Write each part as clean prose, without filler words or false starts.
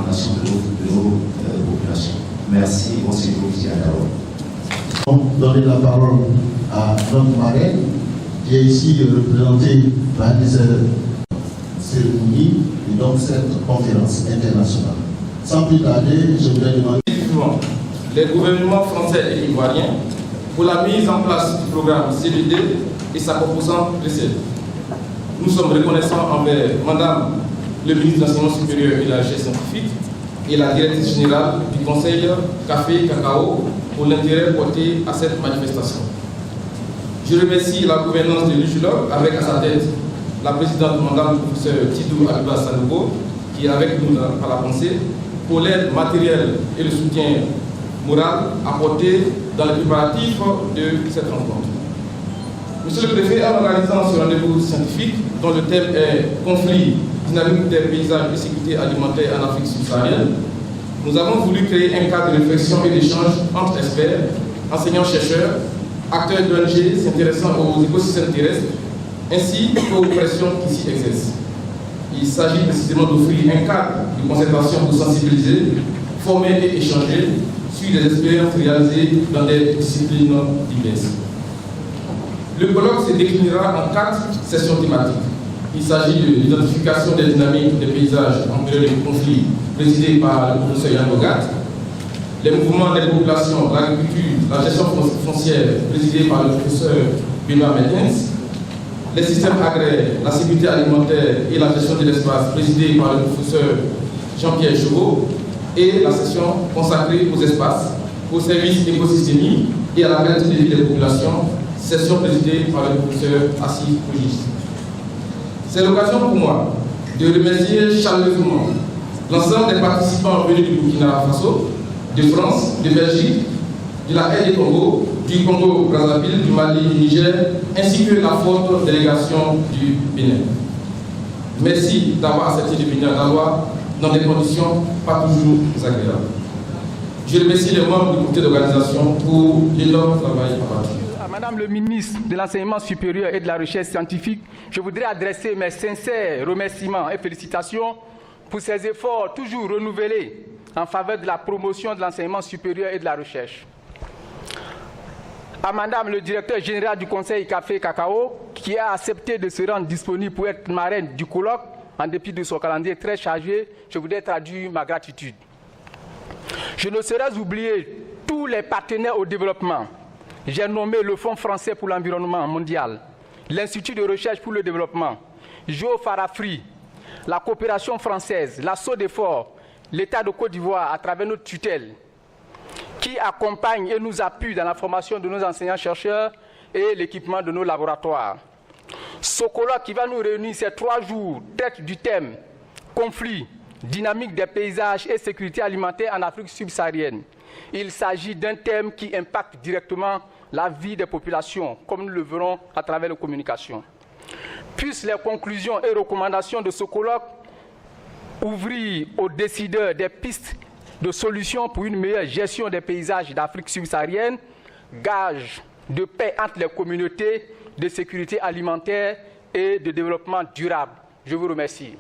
alimentation de nos populations. Merci, monseigneur Diadao. Donner la parole à notre marraine, qui est ici représentée par les cérémonies et donc cette conférence internationale. Sans plus tarder, je voudrais demander les gouvernements français et ivoiriens pour la mise en place du programme CDD et sa composante précédente. Nous sommes reconnaissants envers Madame le ministre de l'Enseignement supérieur et de la Recherche scientifique et la directrice générale du Conseil Café Cacao pour l'intérêt porté à cette manifestation. Je remercie la gouvernance de l'UJULOC avec à sa tête la présidente Madame le professeur Tidou Abiba Sanogo qui est avec nous par la pensée pour l'aide matérielle et le soutien moral apporté dans les préparatifs de cette rencontre. Monsieur le préfet, en organisant ce rendez-vous scientifique dont le thème est conflit, dynamique des paysages et sécurité alimentaire en Afrique subsaharienne, nous avons voulu créer un cadre de réflexion et d'échange entre experts, enseignants-chercheurs, acteurs d'ONG s'intéressant aux écosystèmes terrestres, ainsi qu'aux pressions qui s'y exercent. Il s'agit précisément d'offrir un cadre de concertation pour sensibiliser, former et échanger sur les expériences réalisées dans des disciplines diverses. Le colloque se déclinera en 4 sessions thématiques. Il s'agit de l'identification des dynamiques des paysages en période de conflit présidé par le professeur Yann Bogat, les mouvements des populations, l'agriculture, la gestion foncière présidée par le professeur Benoît Mertens, les systèmes agraires, la sécurité alimentaire et la gestion de l'espace présidée par le professeur Jean-Pierre Chauveau, et la session consacrée aux espaces, aux services écosystémiques et à la qualité de vie des populations, session présidée par le professeur Assis Kougis. C'est l'occasion pour moi de remercier chaleureusement l'ensemble des participants venus du Burkina Faso, de France, de Belgique, de la RD Congo, du Congo-Brazzaville, du Mali, du Niger, ainsi que la forte délégation du Bénin. Merci d'avoir accepté de venir à Dawa dans des conditions pas toujours agréables. Je remercie les membres du comité d'organisation pour l'énorme travail abattu. À Madame le ministre de l'Enseignement supérieur et de la Recherche scientifique, je voudrais adresser mes sincères remerciements et félicitations pour ses efforts toujours renouvelés en faveur de la promotion de l'enseignement supérieur et de la recherche. À Madame le directeur général du Conseil Café Cacao, qui a accepté de se rendre disponible pour être marraine du colloque, en dépit de son calendrier très chargé, je voudrais traduire ma gratitude. Je ne saurais oublier tous les partenaires au développement. J'ai nommé le Fonds français pour l'environnement mondial, l'Institut de recherche pour le développement, Géofarafri, la coopération française, la SODEFOR, l'État de Côte d'Ivoire à travers notre tutelle, qui accompagne et nous appuie dans la formation de nos enseignants-chercheurs et l'équipement de nos laboratoires. Ce colloque qui va nous réunir ces 3 jours traite du thème conflit, dynamique des paysages et sécurité alimentaire en Afrique subsaharienne. Il s'agit d'un thème qui impacte directement la vie des populations, comme nous le verrons à travers les communications. Puissent les conclusions et recommandations de ce colloque ouvrir aux décideurs des pistes de solutions pour une meilleure gestion des paysages d'Afrique subsaharienne, gage de paix entre les communautés, de sécurité alimentaire et de développement durable. Je vous remercie.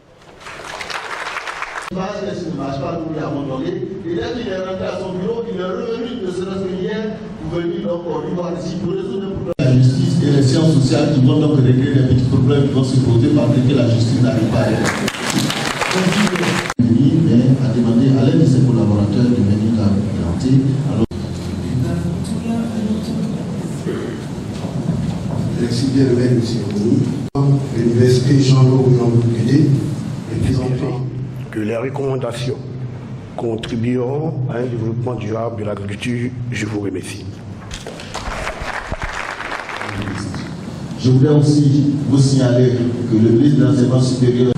Ça ne marche pas, nous l'avons donné. Et dès qu'il est rentré à son bureau, il est revenu de ce hier pour venir donc au Liban ici pour résoudre le problème. La justice et les sciences sociales qui vont donc régler les petits problèmes qui vont se poser par que la justice n'arrive pas à régler. Mais a demandé à l'un de ses collaborateurs de venir la présenter. Merci bien le maire de cérémonie. L'université Jean-Laurent Bouquet représentant que les recommandations contribueront à un développement durable de l'agriculture. Je vous remercie. Je voudrais aussi vous signaler que le ministre de l'Enseignement supérieur,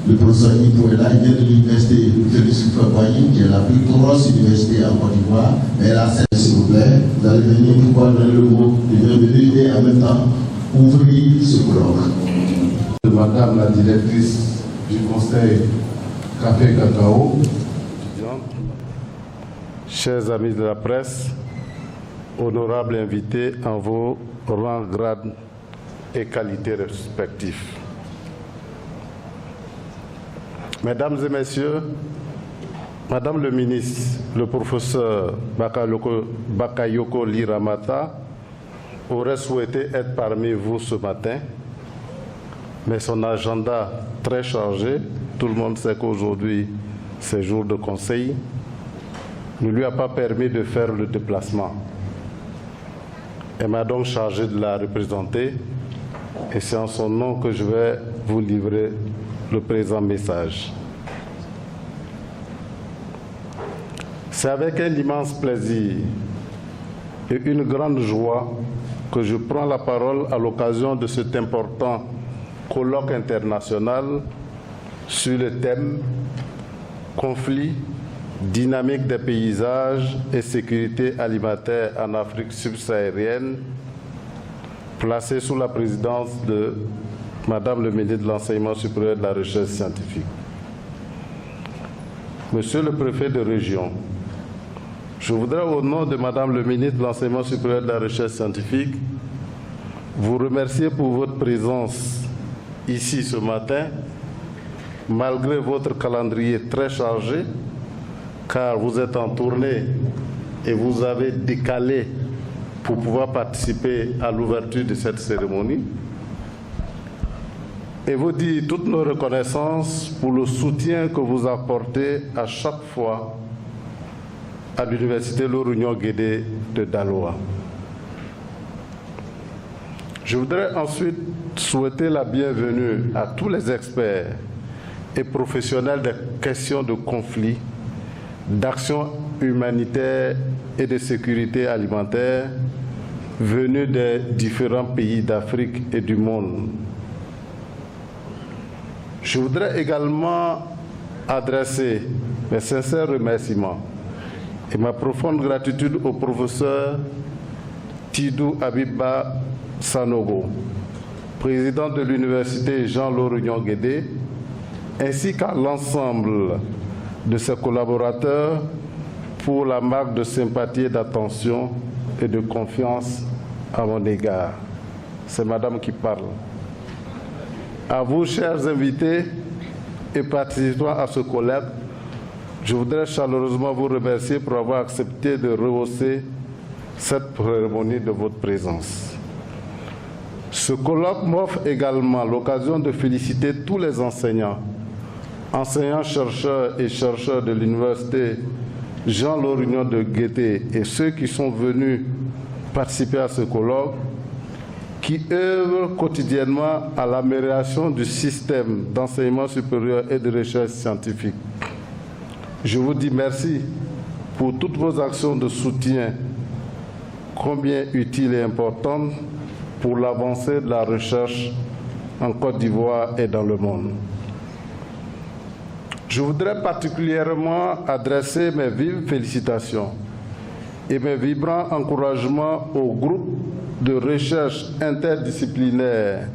le professeur Ipo est là, il vient de l'université Félix Houphouët-Boigny, qui est la plus grosse université en Côte d'Ivoire. Mais là, s'il vous plaît, vous allez venir pour pouvoir donner le mot de bienvenue et en même temps ouvrir ce colloque. Madame la directrice du Conseil Café Cacao, chers amis de la presse, honorables invités en vos rangs, grades et qualités respectifs. Mesdames et messieurs, Madame le ministre, le professeur Bakayoko Liramata aurait souhaité être parmi vous ce matin, mais son agenda très chargé, tout le monde sait qu'aujourd'hui c'est jour de conseil, ne lui a pas permis de faire le déplacement. Elle m'a donc chargé de la représenter et c'est en son nom que je vais vous livrer le présent message. C'est avec un immense plaisir et une grande joie que je prends la parole à l'occasion de cet important colloque international sur le thème « Conflit, dynamique des paysages et sécurité alimentaire en Afrique subsaharienne » placé sous la présidence de Madame le ministre de l'Enseignement supérieur et de la Recherche scientifique. Monsieur le préfet de région, je voudrais au nom de Madame le ministre de l'Enseignement supérieur et de la Recherche scientifique vous remercier pour votre présence ici ce matin, malgré votre calendrier très chargé, car vous êtes en tournée et vous avez décalé pour pouvoir participer à l'ouverture de cette cérémonie. Et vous dire toutes nos reconnaissances pour le soutien que vous apportez à chaque fois à l'Université Lorougnon-Guédé de Daloa. Je voudrais ensuite souhaiter la bienvenue à tous les experts et professionnels des questions de conflit, d'action humanitaire et de sécurité alimentaire venus des différents pays d'Afrique et du monde. Je voudrais également adresser mes sincères remerciements et ma profonde gratitude au professeur Tidou Abiba Sanogo, président de l'Université Jean Lorougnon-Guédé, ainsi qu'à l'ensemble de ses collaborateurs pour la marque de sympathie et d'attention et de confiance à mon égard. C'est Madame qui parle. À vous, chers invités et participants à ce colloque, je voudrais chaleureusement vous remercier pour avoir accepté de rehausser cette cérémonie de votre présence. Ce colloque m'offre également l'occasion de féliciter tous les enseignants, chercheurs et chercheurs de l'Université Jean Lorougnon de Guédé et ceux qui sont venus participer à ce colloque, qui œuvrent quotidiennement à l'amélioration du système d'enseignement supérieur et de recherche scientifique. Je vous dis merci pour toutes vos actions de soutien, combien utiles et importantes pour l'avancée de la recherche en Côte d'Ivoire et dans le monde. Je voudrais particulièrement adresser mes vives félicitations et mes vibrants encouragements au groupe de recherche interdisciplinaire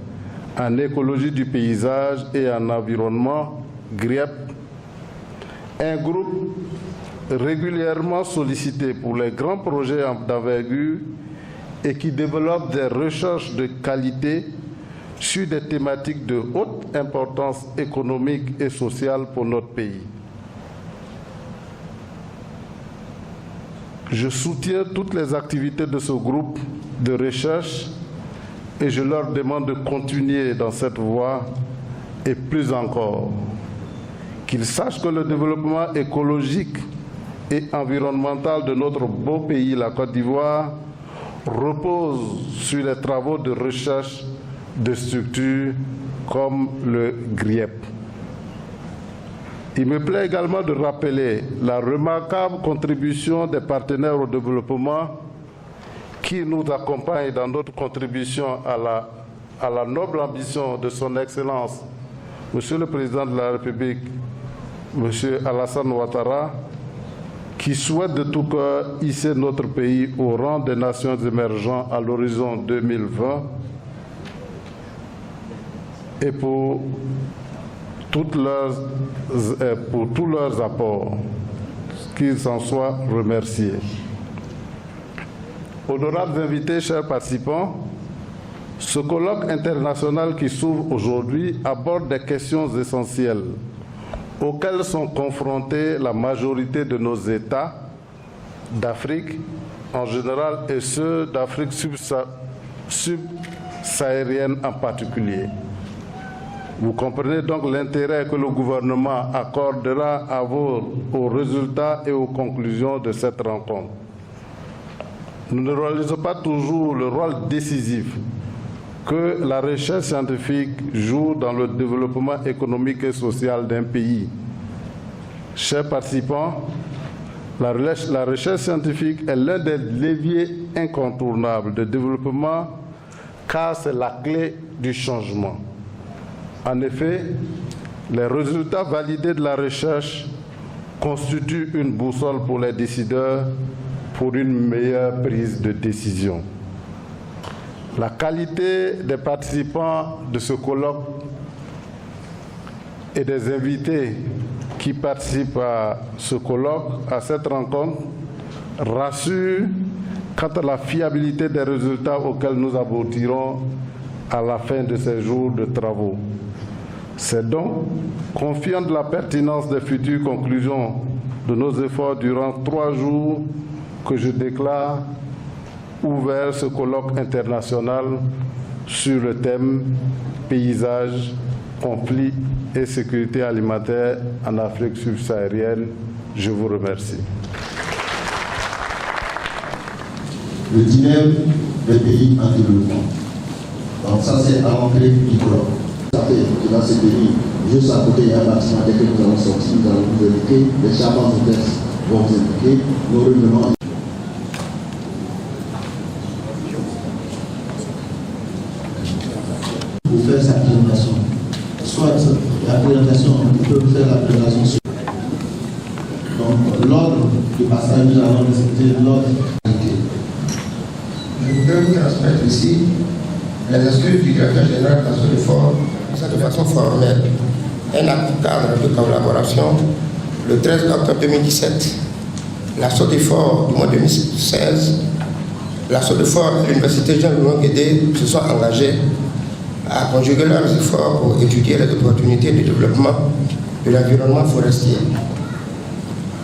en écologie du paysage et en environnement, GRIEP, un groupe régulièrement sollicité pour les grands projets d'envergure et qui développe des recherches de qualité sur des thématiques de haute importance économique et sociale pour notre pays. Je soutiens toutes les activités de ce groupe de recherche et je leur demande de continuer dans cette voie et plus encore. Qu'ils sachent que le développement écologique et environnemental de notre beau pays, la Côte d'Ivoire, repose sur les travaux de recherche de structures comme le GRIEP. Il me plaît également de rappeler la remarquable contribution des partenaires au développement qui nous accompagnent dans notre contribution à la noble ambition de son Excellence, Monsieur le Président de la République, Monsieur Alassane Ouattara, qui souhaite de tout cœur hisser notre pays au rang des nations émergentes à l'horizon 2020 et pour tous leurs apports, qu'ils en soient remerciés. Honorables invités, chers participants, ce colloque international qui s'ouvre aujourd'hui aborde des questions essentielles auxquels sont confrontés la majorité de nos États d'Afrique en général et ceux d'Afrique subsaharienne en particulier. Vous comprenez donc l'intérêt que le gouvernement accordera aux résultats et aux conclusions de cette rencontre. Nous ne réalisons pas toujours le rôle décisif que la recherche scientifique joue dans le développement économique et social d'un pays. Chers participants, la recherche scientifique est l'un des leviers incontournables de développement car c'est la clé du changement. En effet, les résultats validés de la recherche constituent une boussole pour les décideurs pour une meilleure prise de décision. La qualité des participants de ce colloque et des invités qui participent à ce colloque, à cette rencontre, rassure quant à la fiabilité des résultats auxquels nous aboutirons à la fin de ces jours de travaux. C'est donc confiant de la pertinence des futures conclusions de nos efforts durant 3 jours que je déclare ouvert ce colloque international sur le thème paysage, conflits et sécurité alimentaire en Afrique subsaharienne. Je vous remercie. Le dilemme des pays en développement. Donc ça c'est à l'entrée du colloque. Ça fait que dans ces pays, juste à côté, il y a un bâtiment. Dès que nous allons sortir, nous allons vous indiquer, les charmants hôtesses vont vous indiquer nos revenants. Pour faire sa présentation, soit la présentation, on peut faire la présentation sur. Donc l'ordre du passage, nous allons discuter l'ordre. Je voudrais vous transmettre ici les excuses du directeur général de la SODEFOR de façon formelle. Un acte cadre de collaboration le 13 octobre 2017. La SODEFOR du mois 2016, la SODEFOR et l'Université Jean-Louis Guédé se sont engagés à conjuguer leurs efforts pour étudier les opportunités de développement de l'environnement forestier.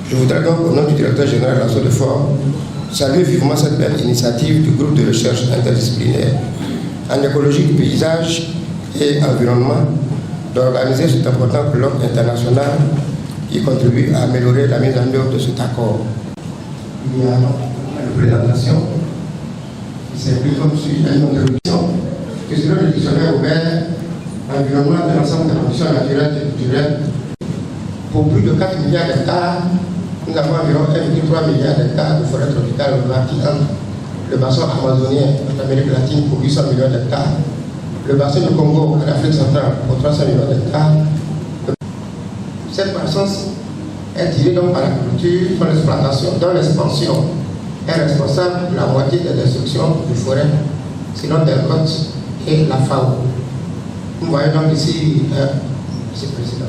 Je voudrais donc, au nom du directeur général de la SODEFOR, saluer vivement cette belle initiative du groupe de recherche interdisciplinaire en écologie du paysage et environnement d'organiser cet important colloque international qui contribue à améliorer la mise en œuvre de cet accord. Il y a une présentation qui s'implique comme suit une introduction que selon le dictionnaire ouvert, l'environnement de l'ensemble des conditions naturelles et culturelles. Pour plus de 4 milliards d'hectares, nous avons environ 1,3 milliard d'hectares de forêt tropicale réparties entre le bassin amazonien en Amérique latine pour 800 millions d'hectares, le bassin du Congo en Afrique centrale pour 300 millions d'hectares. Cette croissance est tirée donc par la culture, par l'exploitation, dont l'expansion est responsable de la moitié des destructions de forêts, selon Delcotte et la FAO. Nous voyons donc ici ce président.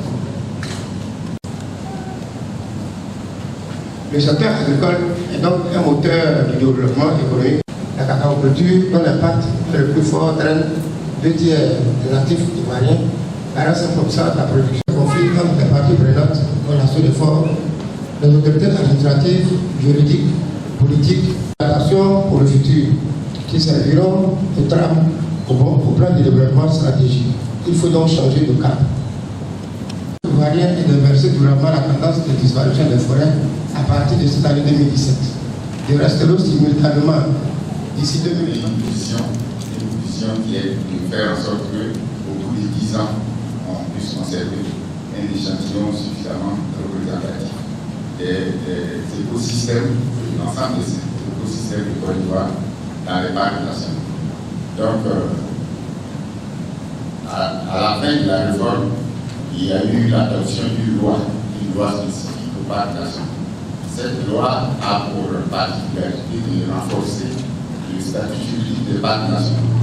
Le secteur agricole est donc un moteur du développement économique. La cacaoculture, dont l'impact est le plus fort, traîne 2 tiers des natifs ivoiriens, 45% de la production. Le conflit entre les parties prenantes, dont la SODEFOR, les autorités administratives, juridiques, politiques, l'action pour le futur, qui serviront de trame au plan de développement stratégique. Il faut donc changer de cap. Ivoirien et d'inverser durablement la tendance de disparition des forêts à partir de cette année 2017. De rester là simultanément d'ici 2020. Une vision qui est de faire en sorte qu'au bout de 10 ans, on puisse conserver un échantillon suffisamment représentatif des écosystèmes, l'ensemble des écosystèmes de Côte d'Ivoire dans les parcs nationaux. Donc, à la fin de la réforme, il y a eu l'adoption d'une loi spécifique au parc national. Cette loi a pour particularité de renforcer le statut juridique des parcs nationaux.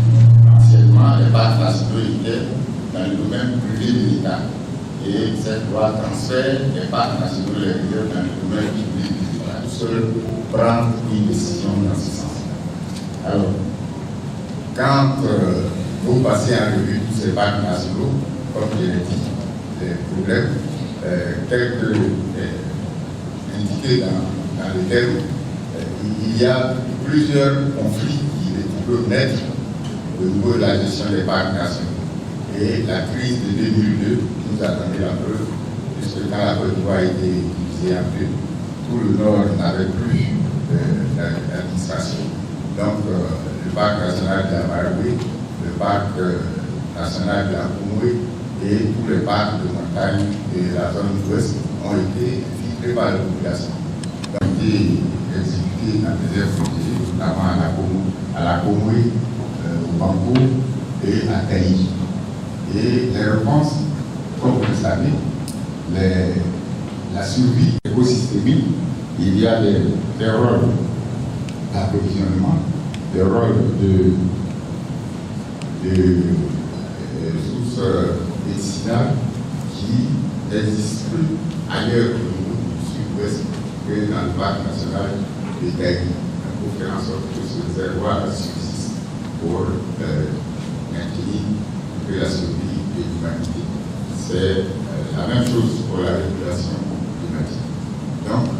Anciennement, les parcs nationaux étaient dans le domaine privé de l'État. Et cette loi transfère les parcs nationaux les réserves dans le domaine public de l'État. Tout seul prendre une décision dans ce sens. Alors, quand vous passez en revue tous ces parcs nationaux, comme je l'ai dit, les problèmes, quelques indiqués dans lesquels il y a plusieurs conflits qui peuvent naître au niveau de la gestion des parcs nationaux. Et la crise de 2002 nous a donné la preuve, puisque quand la Côte d'Ivoire a été divisée en deux, tout le Nord n'avait plus d'administration. Donc, le parc national de la Maroué, le parc national de la Comoué et tous les parcs de montagne de la zone ouest ont été filtrés par la population. Ils ont été exécutés dans des aires protégées, notamment à la Comoué, au Banco et à Taï. Et les réponses, comme vous le savez, la survie écosystémique, il y a des rôles d'approvisionnement, des rôles de sources médicinales qui existent plus ailleurs au niveau du sud-ouest que dans le parc national de Taï, pour faire en sorte que ce réservoir subsiste pour maintenir la survie de l'humanité. C'est la même chose pour la régulation climatique. Donc,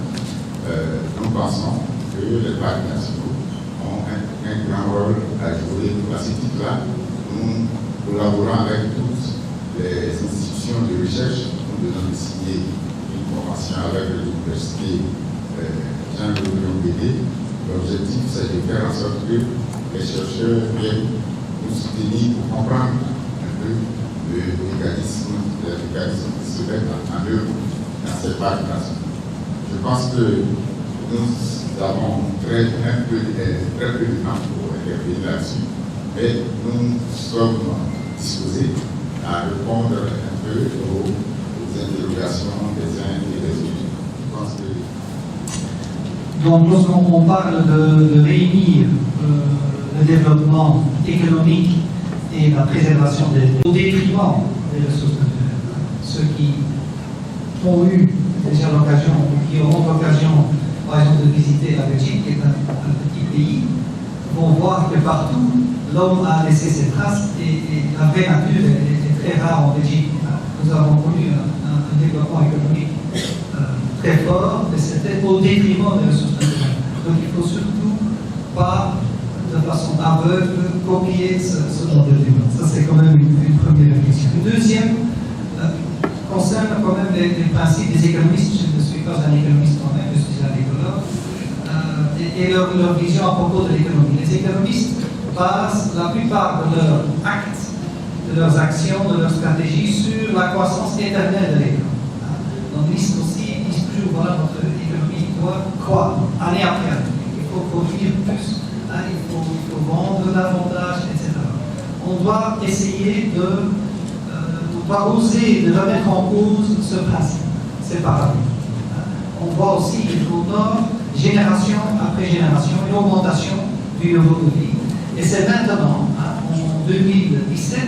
nous pensons que les parcs nationaux ont un grand rôle à jouer. À ce titre-là, nous collaborons avec toutes les institutions de recherche. Nous venons de signer une convention avec l'université Jean-Claude Bédé. L'objectif, c'est de faire en sorte que les chercheurs viennent nous soutenir pour comprendre un peu le mécanisme qui se met en œuvre dans ces parcs nationaux. Je pense que nous avons très peu de temps pour intervenir là-dessus, mais nous sommes disposés à répondre un peu aux interrogations des uns et des autres. Je pense que... Donc, lorsqu'on parle de réunir le développement économique et la préservation au détriment des ressources naturelles, ceux qui ont eu déjà l'occasion, ou qui auront l'occasion, par exemple, de visiter la Belgique, qui est un petit pays, vont voir que partout, l'homme a laissé ses traces et la vraie nature est très rare en Belgique. Nous avons connu un développement économique très fort, mais c'était au détriment des ressources naturelles. Donc il ne faut surtout pas, de façon aveugle, copier ce genre de débat. Ça, c'est quand même une première question. Une deuxième concerne quand même les principes des économistes. Je ne suis pas un économiste moi-même, je suis un écologue, et leur vision à propos de l'économie. Les économistes basent la plupart de leurs actes, de leurs actions, de leurs stratégies sur la croissance éternelle de l'économie. Donc l'IST aussi disent toujours, voilà, notre économie doit croître année après année. Il faut produire plus, il faut vendre davantage, etc. On doit essayer on doit oser de remettre en cause ce principe, ces paradigmes. On voit aussi au Nord, génération après génération, une augmentation du niveau de vie. Et c'est maintenant, en 2017,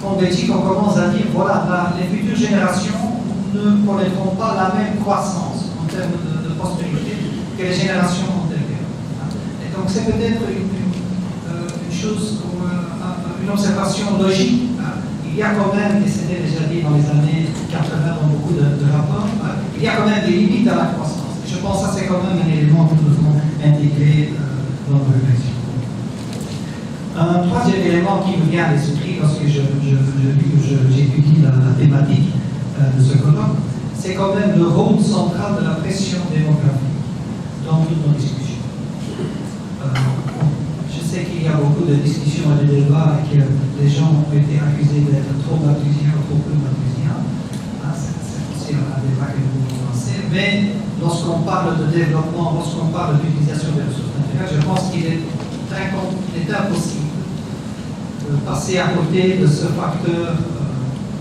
qu'en Belgique, on commence à dire, voilà, les futures générations ne connaîtront pas la même croissance en termes de prospérité que les générations antérieures. Et donc c'est peut-être une chose, une observation logique. Il y a quand même, et c'était déjà dit dans les années 80 dans beaucoup de rapports, il y a quand même des limites à la croissance. Et je pense que ça c'est quand même un élément que nous devons intégrer dans nos réflexions. Un troisième élément qui me vient à l'esprit lorsque j'étudie la thématique de ce colloque, c'est quand même le rôle central de la pression démographique dans toutes nos discussions. Je sais qu'il y a beaucoup de discussions et de débats et que les gens ont été accusés d'être trop malthusiens ou trop peu malthusiens. C'est aussi un débat que nous pouvons lancer. Mais lorsqu'on parle de développement, lorsqu'on parle d'utilisation des ressources naturelles, je pense qu'il est impossible de passer à côté de ce facteur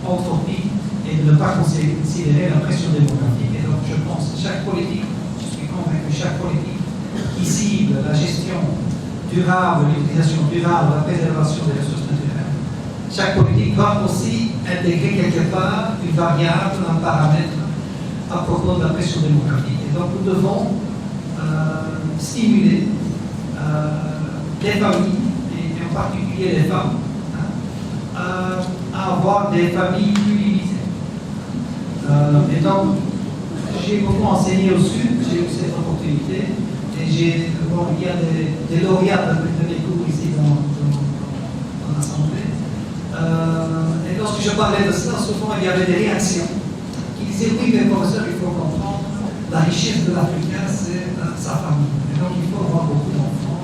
anthropique et de ne pas considérer la pression démographique. Et donc je pense que chaque politique, je suis convaincu que chaque politique qui cible la gestion durable, l'utilisation durable, la préservation des ressources naturelles, chaque politique doit aussi intégrer quelque part une variable, un paramètre à propos de la pression démographique. Et donc nous devons stimuler les familles, et en particulier les femmes, à avoir des familles plus limitées. Et donc, j'ai beaucoup enseigné au Sud, j'ai eu cette opportunité. Et il y a des lauréats de mes cours ici dans l'Assemblée. Et lorsque je parlais de cela, souvent il y avait des réactions qui disaient oui, mais professeur, il faut comprendre, la richesse de l'Africain, c'est sa famille. Et donc il faut avoir beaucoup d'enfants.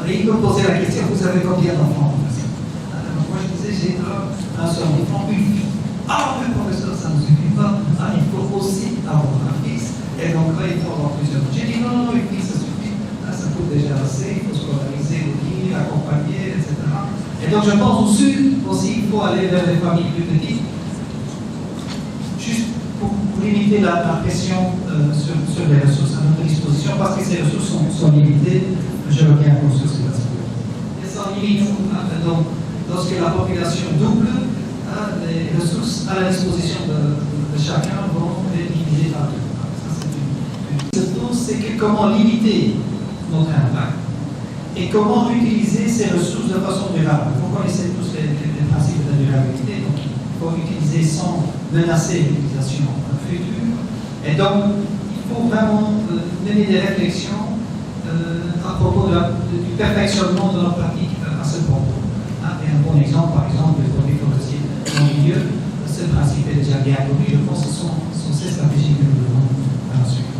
Et il me posait la question, vous avez combien d'enfants? Moi je disais, j'ai un seul enfant, une fille. Ah oui, professeur, ça ne suffit pas. Ah, il faut aussi avoir un fils. Et donc là, il faut avoir plusieurs. J'ai dit non, une fille, ça suffit. Ça coûte déjà assez, il faut scolariser, accompagner, etc. Et donc je pense au Sud aussi, il faut aller vers les familles plus petites, juste pour limiter la pression sur les ressources à notre disposition, parce que ces ressources sont limitées. Je reviens encore sur ces aspects. Elles sont limitées. Donc, lorsque la population double, les ressources à la disposition de chacun vont être divisées par deux. Ça, c'est que comment limiter notre impact et comment utiliser ces ressources de façon durable. Vous connaissez tous les principes de la durabilité, donc il faut utiliser sans menacer l'utilisation future. Et donc, il faut vraiment mener des réflexions à propos du perfectionnement de nos pratiques à ce propos. Et un bon exemple, par exemple, des produits forestiers dans le milieu, ce principe est déjà bien connu, je pense que ce sont ces stratégies que nous devons suivre.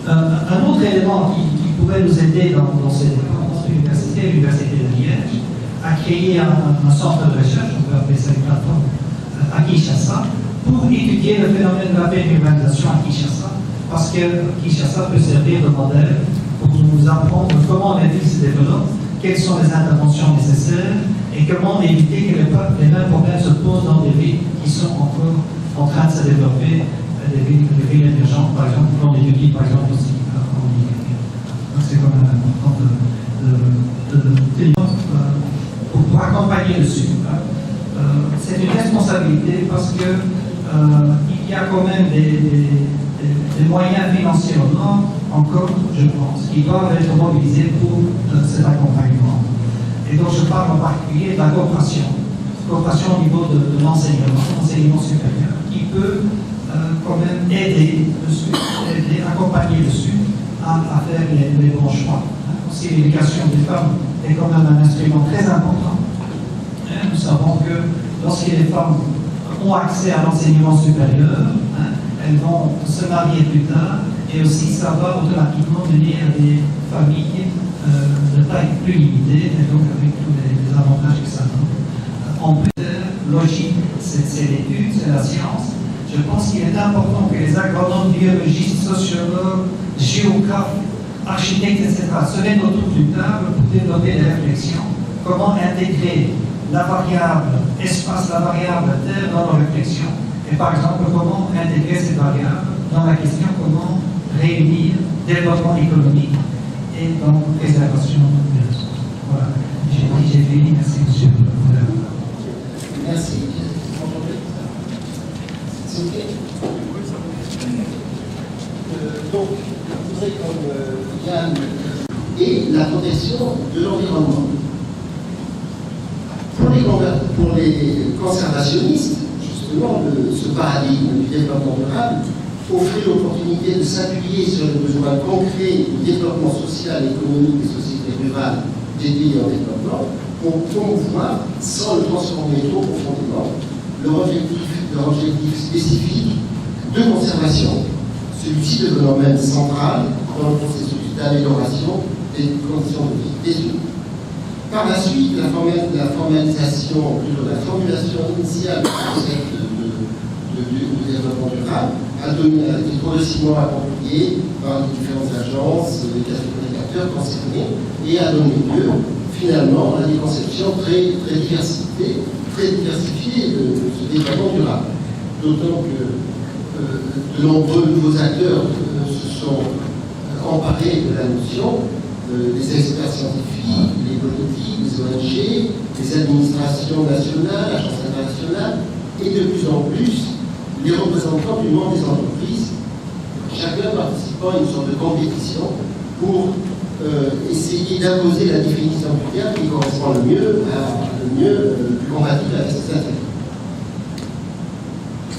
Un autre élément qui pourrait nous aider dans cette université, l'Université de Liège, a créé un centre de recherche, on peut appeler ça une plateforme, à Kinshasa, pour étudier le phénomène de la urbanisation à Kinshasa, parce que Kinshasa peut servir de modèle pour nous apprendre comment la ville se développe, quelles sont les interventions nécessaires et comment éviter que les mêmes problèmes se posent dans des villes qui sont encore en train de se développer, des villes émergentes, par exemple, dans des villes, par exemple, aussi en Nigeria. Donc c'est quand même important pour accompagner le Sud. C'est une responsabilité parce que il y a quand même des moyens financiers au nord, encore, je pense, qui doivent être mobilisés pour cet accompagnement. Et donc je parle en particulier de la coopération au niveau de l'enseignement supérieur, qui peut quand même aider le Sud, accompagner le Sud à faire les bons choix. Aussi, l'éducation des femmes est quand même un instrument très important. Nous savons que lorsque les femmes ont accès à l'enseignement supérieur, elles vont se marier plus tard, et aussi ça va automatiquement mener à des familles de taille plus limitée, et donc avec tous les avantages que ça donne. En plus, logique, c'est l'étude, c'est la science. Je pense qu'il est important que les agronomes, biologistes, sociologues, géographes, architectes, etc., se mettent autour d'une table pour développer des réflexions. Comment intégrer la variable espace, la variable terre dans nos réflexions. Et par exemple, comment intégrer ces variables dans la question comment réunir développement économique et donc préservation des ressources. Voilà. J'ai fini. Merci, monsieur. Merci. C'est OK. Donc, je voudrais comme Yann et la protection de l'environnement. Pour les conservationnistes, justement, ce paradigme du développement durable offrait l'opportunité de s'appuyer sur les besoins concrets du développement social, économique des sociétés rurales des pays en développement pour promouvoir, sans le transformer trop profondément, leur objectif spécifique de conservation. Celui-ci devenant même central dans le processus d'amélioration des conditions de vie des humains. Par la suite, la formalisation, plutôt la formulation initiale du concept de développement durable a été progressivement appropriée par les différentes agences, les acteurs concernés, et a donné lieu finalement à des conceptions très diversifiées de ce développement durable. D'autant que de nombreux nouveaux acteurs se sont emparés de la notion, les experts scientifiques, les politiques, les ONG, les administrations nationales, agences internationales, et de plus en plus les représentants du monde des entreprises, chacun participant à une sorte de compétition pour essayer d'imposer la définition du terme qui correspond le plus compatible avec ses intérêts.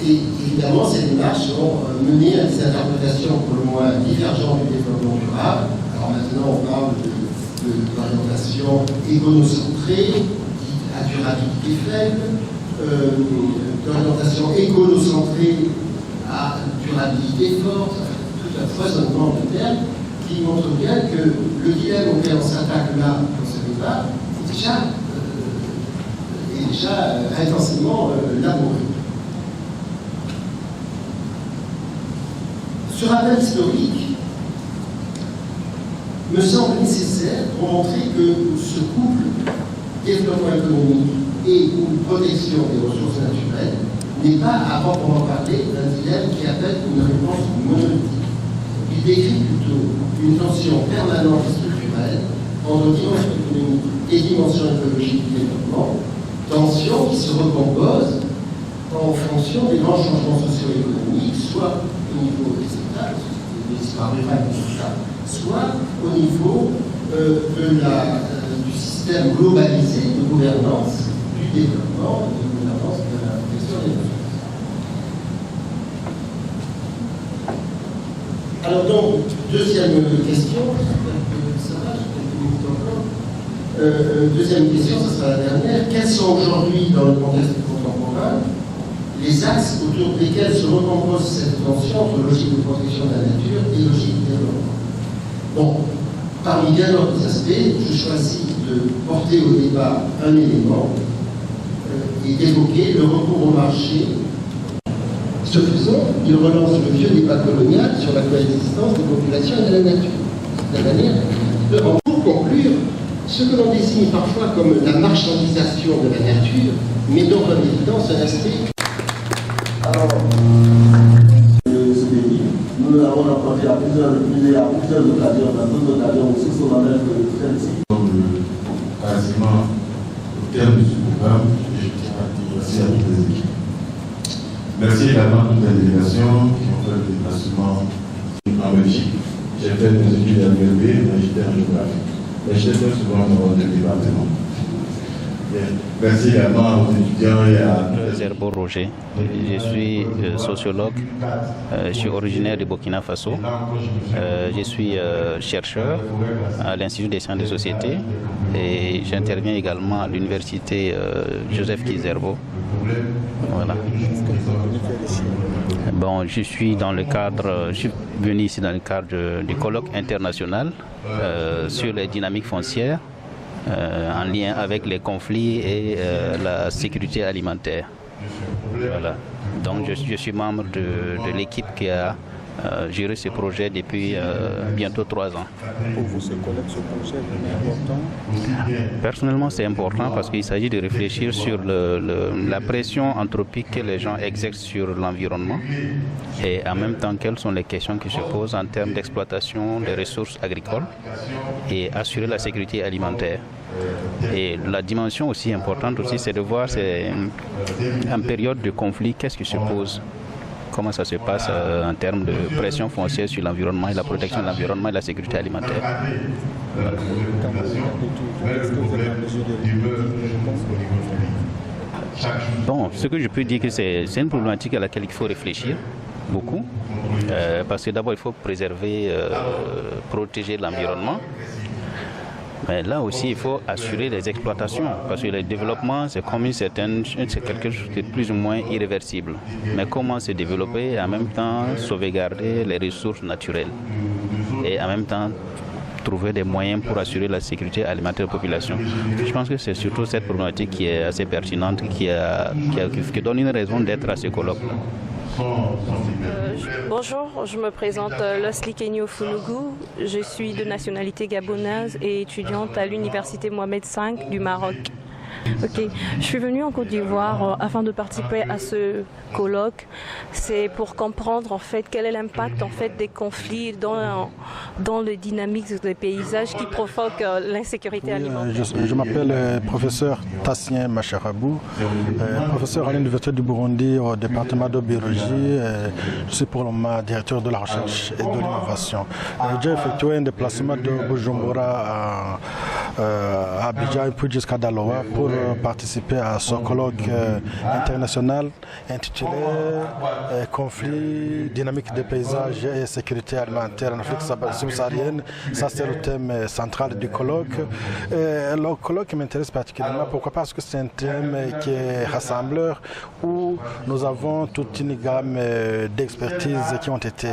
Et évidemment, ces démarches sont menées à des interprétations pour le moins divergentes du développement durable. Alors maintenant, on parle d'orientation éconocentrée, à durabilité faible, d'orientation éconocentrée à durabilité forte, tout un foisonnement de termes qui montre bien que le dilemme auquel on s'attaque là, dans ce débat, est déjà intensément labouré. Ce rappel historique me semble nécessaire pour montrer que ce couple développement économique et ou protection des ressources naturelles n'est pas à proprement parler d'un dilemme qui appelle une réponse monolithique. Il décrit plutôt une tension permanente et structurelle entre dimension économique et dimension écologique du développement, tension qui se recompose en fonction des grands changements socio-économiques, soit au niveau des États, des histoires rurales, soit au niveau du système globalisé de gouvernance du développement et de gouvernance de la protection des ressources. Alors donc, deuxième question, deuxième question, ce sera la dernière. Quels sont aujourd'hui, dans le contexte contemporain, les axes autour desquels se recompose cette tension entre logique de protection de la nature et logique de développement? Bon, parmi bien d'autres aspects, je choisis de porter au débat un élément et d'évoquer le recours au marché. Ce faisant, il relance le vieux débat colonial sur la coexistence des populations et de la nature. De manière, pour conclure, ce que l'on désigne parfois comme la marchandisation de la nature met donc en évidence un aspect. Alors, ce pays, nous l'avons rencontré à plusieurs reprises et à plusieurs occasions, dans d'autres occasions aussi solennelles que celle-ci. Quasiment au terme de ce programme, je tiens à dire merci à toutes les équipes. Merci également à toutes les délégations qui ont fait le déplacement en Belgique. J'ai fait mes études à l'ULB, mais j'étais en géographie. Mais j'étais très souvent dans le département. Merci également aux étudiants et à... Zerbo Roger, je suis sociologue, je suis originaire du Burkina Faso, je suis chercheur à l'Institut des sciences des sociétés et j'interviens également à l'université Joseph Kizerbo. Voilà. Bon, je suis venu ici dans le cadre du colloque international sur les dynamiques foncières en lien avec les conflits et la sécurité alimentaire. Voilà. Donc je suis membre de l'équipe qui a géré ce projet depuis bientôt 3 ans. Pour vous, ce projet est important? Personnellement, c'est important parce qu'il s'agit de réfléchir sur la pression anthropique que les gens exercent sur l'environnement et en même temps quelles sont les questions qui se posent en termes d'exploitation des ressources agricoles et assurer la sécurité alimentaire. Et la dimension aussi importante aussi, c'est de voir en période de conflit, qu'est-ce qui se pose, comment ça se passe en termes de pression foncière sur l'environnement et la protection de l'environnement et la sécurité alimentaire. Voilà. Bon, ce que je peux dire, que c'est une problématique à laquelle il faut réfléchir beaucoup, parce que d'abord il faut préserver, protéger l'environnement. Mais là aussi, il faut assurer les exploitations, parce que le développement, c'est quelque chose qui est plus ou moins irréversible. Mais comment se développer et en même temps sauvegarder les ressources naturelles et en même temps trouver des moyens pour assurer la sécurité alimentaire de la population. Je pense que c'est surtout cette problématique qui est assez pertinente, qui donne une raison d'être à ce colloque-là. Bonjour, je me présente Leslie Kenyo Funugu. Je suis de nationalité gabonaise et étudiante à l'université Mohamed V du Maroc. Ok, je suis venue en Côte d'Ivoire afin de participer à ce colloque. C'est pour comprendre en fait quel est l'impact en fait des conflits dans le dynamisme des paysages qui provoquent l'insécurité alimentaire. Je m'appelle professeur Tassien Macharabou, professeur à l'université du Burundi au département de biologie. Je suis pour le moment directeur de la recherche et de l'innovation. J'ai effectué un déplacement de Bujumbura à Abidjan puis jusqu'à Daloa pour participer à ce colloque international intitulé Conflit, dynamique des paysages et sécurité alimentaire en Afrique subsaharienne. Ça, c'est le thème central du colloque. Le colloque m'intéresse particulièrement. Pourquoi? Parce que c'est un thème qui est rassembleur où nous avons toute une gamme d'expertises qui ont été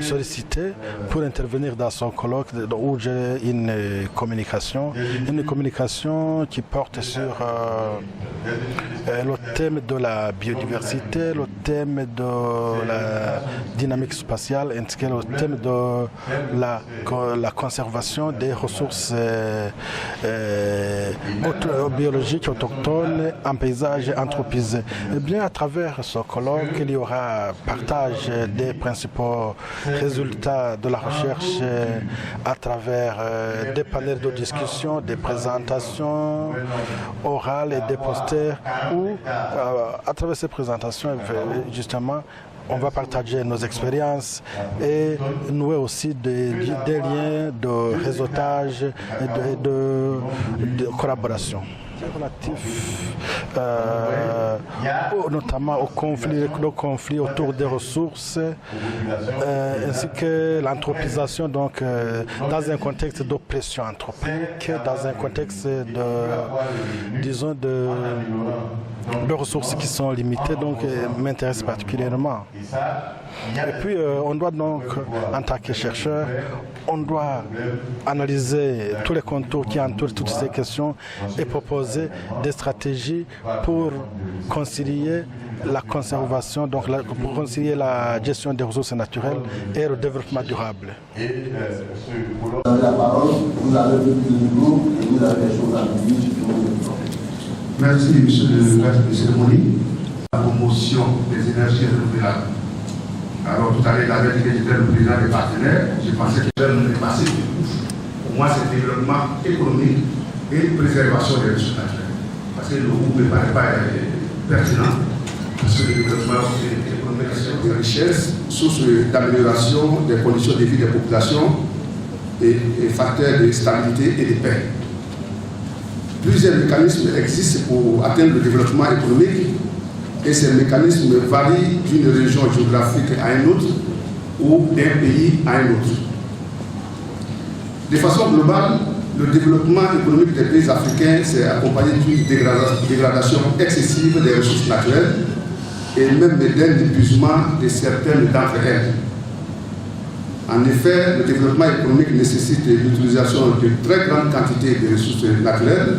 sollicitées pour intervenir dans ce colloque où j'ai une communication qui porte sur le thème de la biodiversité, le thème de la dynamique spatiale ainsi que le thème de la conservation des ressources biologiques autochtones en paysage anthropisé. Et bien, à travers ce colloque, il y aura partage des principaux résultats de la recherche à travers des panels de discussion, des présentations orales et des posters où, à travers ces présentations, justement, on va partager nos expériences et nouer aussi des liens de réseautage et de collaboration. Relatif notamment au conflit autour des ressources ainsi que l'anthropisation, donc dans un contexte d'oppression anthropique, dans un contexte de ressources qui sont limitées, donc m'intéresse particulièrement. Et puis on doit donc, en tant que chercheur, on doit analyser tous les contours qui entourent toutes ces questions et proposer des stratégies pour concilier la conservation, donc pour concilier la gestion des ressources naturelles et le développement durable. Vous avez la parole, vous avez le micro et vous avez des choses à dire. Merci, monsieur le maître de cérémonie. La promotion des énergies renouvelables. Alors, tout à l'heure, il avait dit que j'étais le président des partenaires. Je pensais que j'allais me dépasser. Pour moi, c'est développement économique et préservation des ressources naturelles. Parce que le groupe ne me paraît pas pertinent. Parce que le développement économique, c'est des richesses, source d'amélioration des conditions de vie des populations et facteurs de stabilité et de paix. Plusieurs mécanismes existent pour atteindre le développement économique et ces mécanismes varient d'une région géographique à une autre ou d'un pays à un autre. De façon globale, le développement économique des pays africains s'est accompagné d'une dégradation excessive des ressources naturelles et même d'un épuisement de certaines d'entre elles. En effet, le développement économique nécessite l'utilisation de très grandes quantités de ressources naturelles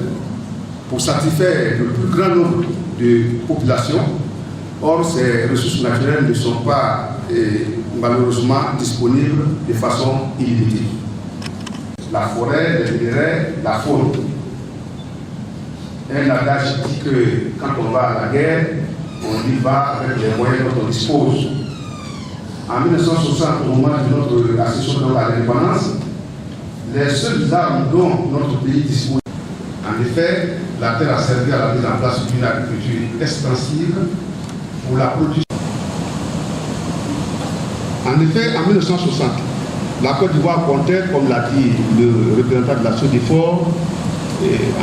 pour satisfaire le plus grand nombre de populations. Or, ces ressources naturelles ne sont pas malheureusement disponibles de façon illimitée. La forêt, les minerais, la faune. Un adage dit que quand on va à la guerre, on y va avec les moyens dont on dispose. En 1960, au moment de notre accession à l'indépendance, les seules armes dont notre pays dispose. En effet, la terre a servi à la mise en place d'une agriculture extensive pour la production. En effet, en 1960, la Côte d'Ivoire comptait, comme l'a dit le représentant de la SODIFOR,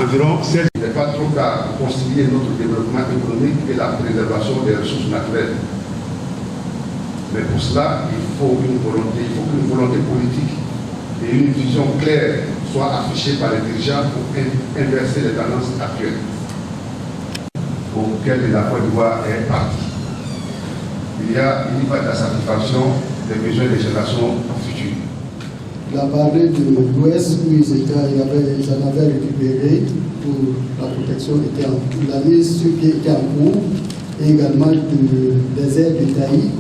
environ 16. Il n'est pas trop qu'à concilier notre développement économique et la préservation des ressources naturelles. Mais pour cela, il faut qu'une volonté politique et une vision claire soient affichées par les dirigeants pour inverser les tendances actuelles auxquelles la Côte d'Ivoire est partie. Il y va de la satisfaction des besoins des générations futures. Il a parlé de l'Ouest où ils en avaient récupéré pour la protection, la mise sur pied était en cours, et également des aires de taillis.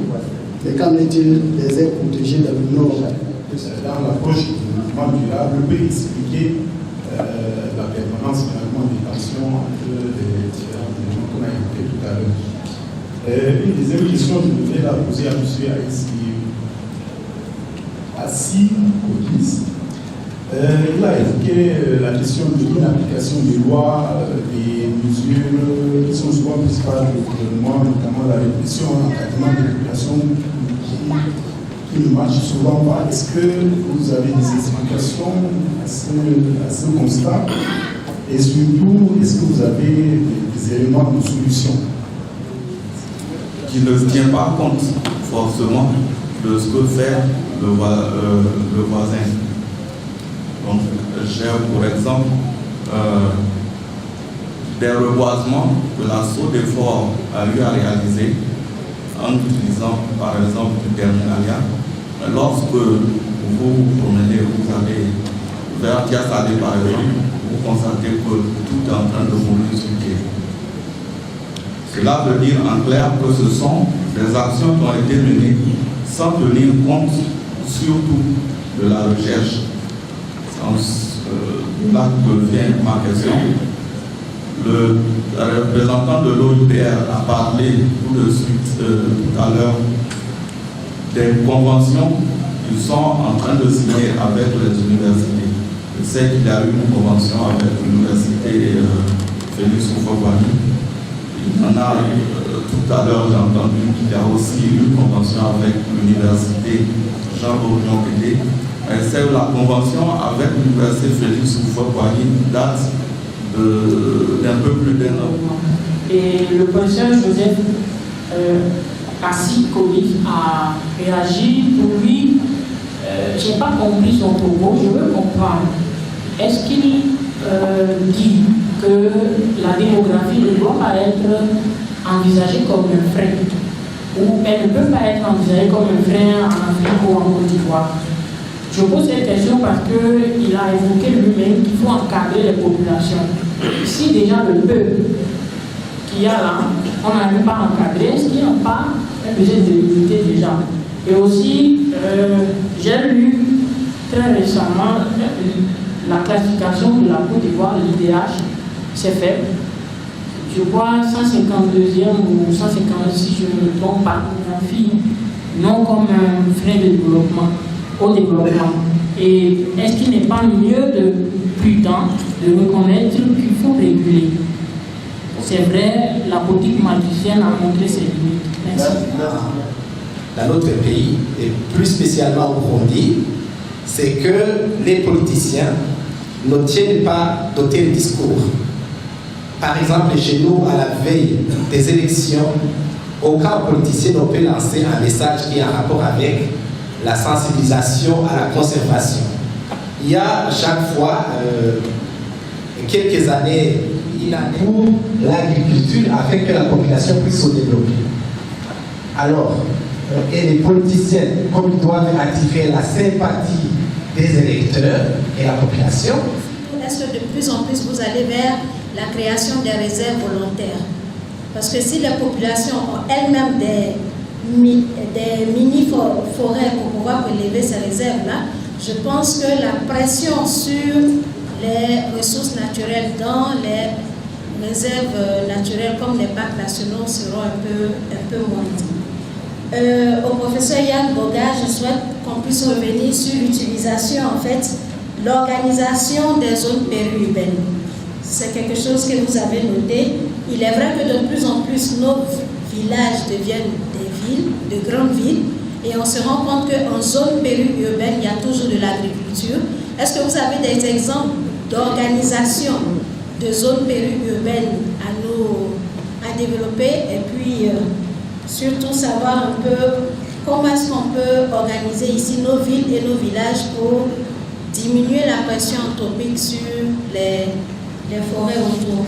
Mais qu'en est-il des aires protégées dans le nord? Dans l'approche du développement durable, peut expliquer la permanence finalement des tensions entre les différents éléments qu'on a évoqués tout à l'heure. Une deuxième question que je voulais la poser à M. Assis Kodis. Il a évoqué la question de l'inapplication des lois, des mesures qui sont souvent prises par le gouvernement, notamment la répression, l'encadrement des populations qui qui ne marche souvent pas. Est-ce que vous avez des explications à ce constat? Et surtout, est-ce que vous avez des éléments de solution? Qui ne tient pas compte forcément de ce que fait le voisin. Donc, j'ai pour exemple des reboisements que la SO d'effort a eu à réaliser en utilisant par exemple du terminalia. Lorsque vous promenez, vous allez vers Tiasalé par exemple, vous constatez que tout est en train de mourir sur pied. Cela veut dire en clair que ce sont des actions qui ont été menées sans tenir compte surtout de la recherche. Là devient ma question. Le représentant de l'OIPR a parlé tout de suite, tout à l'heure, des conventions qu'ils sont en train de signer avec les universités. Je sais qu'il y a eu une convention avec l'université Félix Houphouët-Boigny. Il y en a tout à l'heure, j'ai entendu qu'il y a aussi une convention avec l'université Jean-Bourdion-Pédé. C'est la convention avec l'université Félix Houphouët-Boigny date d'un peu plus d'un an. Et le professeur Joseph Kassi-Kolif a réagi. Pour lui, je n'ai pas compris son propos, je veux comprendre. Est-ce qu'il dit que la démographie ne doit pas être envisagée comme un frein, ou elle ne peut pas être envisagée comme un frein en Afrique ou en Côte d'Ivoire? Je pose cette question parce qu'il a évoqué lui-même qu'il faut encadrer les populations. Si déjà le peu qu'il y a là, on n'arrive pas à encadrer, est-ce qu'il n'y a pas un besoin de limiter déjà? Et aussi, j'ai lu très récemment la classification de la Côte d'Ivoire, l'IDH, c'est fait. Je crois 152e ou 150, si je ne me trompe pas, non comme un frein de développement, au développement. Et est-ce qu'il n'est pas mieux de prudent de reconnaître qu'il faut réguler? C'est vrai, la politique matricienne a montré ses limites. Merci. Dans notre pays, et plus spécialement au Burundi, c'est que les politiciens ne tiennent pas doter le discours. Par exemple, chez nous, à la veille des élections, aucun politicien ne peut lancer un message qui a un rapport avec la sensibilisation à la conservation. Il y a chaque fois, quelques années, il a pour l'agriculture afin que la population puisse se développer. Alors, et les politiciens, comme ils doivent attirer la sympathie des électeurs et la population. Est-ce que de plus en plus vous allez vers la création des réserves volontaires? Parce que si les populations ont elles-mêmes des mini-forêts pour pouvoir prélever ces réserves-là, je pense que la pression sur les ressources naturelles dans les réserves naturelles comme les parcs nationaux seront un peu moindres. Au professeur Yann Boga, je souhaite qu'on puisse revenir sur l'utilisation, en fait, l'organisation des zones périurbaines. C'est quelque chose que vous avez noté. Il est vrai que de plus en plus nos villages deviennent des villes, de grandes villes, et on se rend compte qu'en zone périurbaine, il y a toujours de l'agriculture. Est-ce que vous avez des exemples d'organisation de zones périurbaines à développer, et puis surtout savoir un peu comment est-ce qu'on peut organiser ici nos villes et nos villages pour diminuer la pression anthropique sur les forêts autour.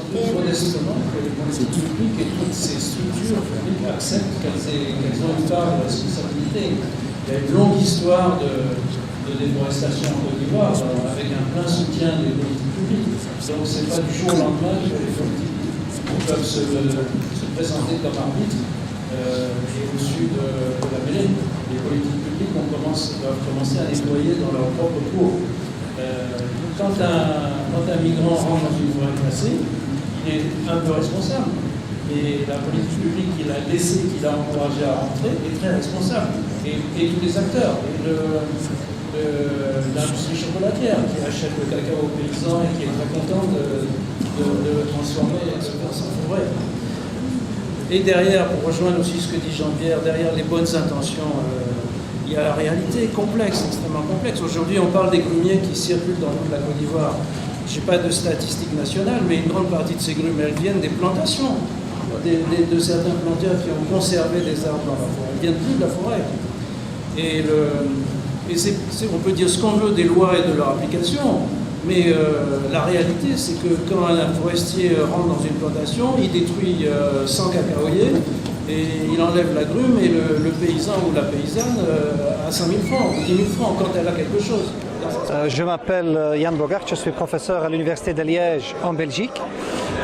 Modestement, que les politiques publiques et toutes ces structures publiques acceptent qu'elles ont une part de responsabilité. Il y a une longue histoire de déforestation en Côte d'Ivoire avec un plein soutien des politiques publiques. Donc ce n'est pas du jour au lendemain que les politiques peuvent se présenter comme arbitres et au-dessus de la mêlée. Les politiques publiques doivent commencer à nettoyer dans leur propre cours. Quand un migrant rentre dans une forêt classée, il est un peu responsable. Et la politique publique qu'il a laissé, qu'il a encouragé à rentrer, est très responsable. Et tous les acteurs. Et l'industrie chocolatière qui achète le cacao aux paysans et qui est très content de le transformer et de faire sa forêt. Et derrière, pour rejoindre aussi ce que dit Jean-Pierre, derrière les bonnes intentions il y a la réalité complexe, extrêmement complexe. Aujourd'hui, on parle des grumiers qui circulent dans toute la Côte d'Ivoire. Je n'ai pas de statistiques nationales, mais une grande partie de ces grumes, elles viennent des plantations, de certains planteurs qui ont conservé des arbres dans la forêt. Elles viennent plus de la forêt. Et on peut dire ce qu'on veut des lois et de leur application, mais la réalité, c'est que quand un forestier rentre dans une plantation, il détruit 100 cacaoyers, et il enlève la grume, et le paysan ou la paysanne a 5 000 francs ou 10 000 francs quand elle a quelque chose. Je m'appelle Yann Bogart, je suis professeur à l'Université de Liège en Belgique.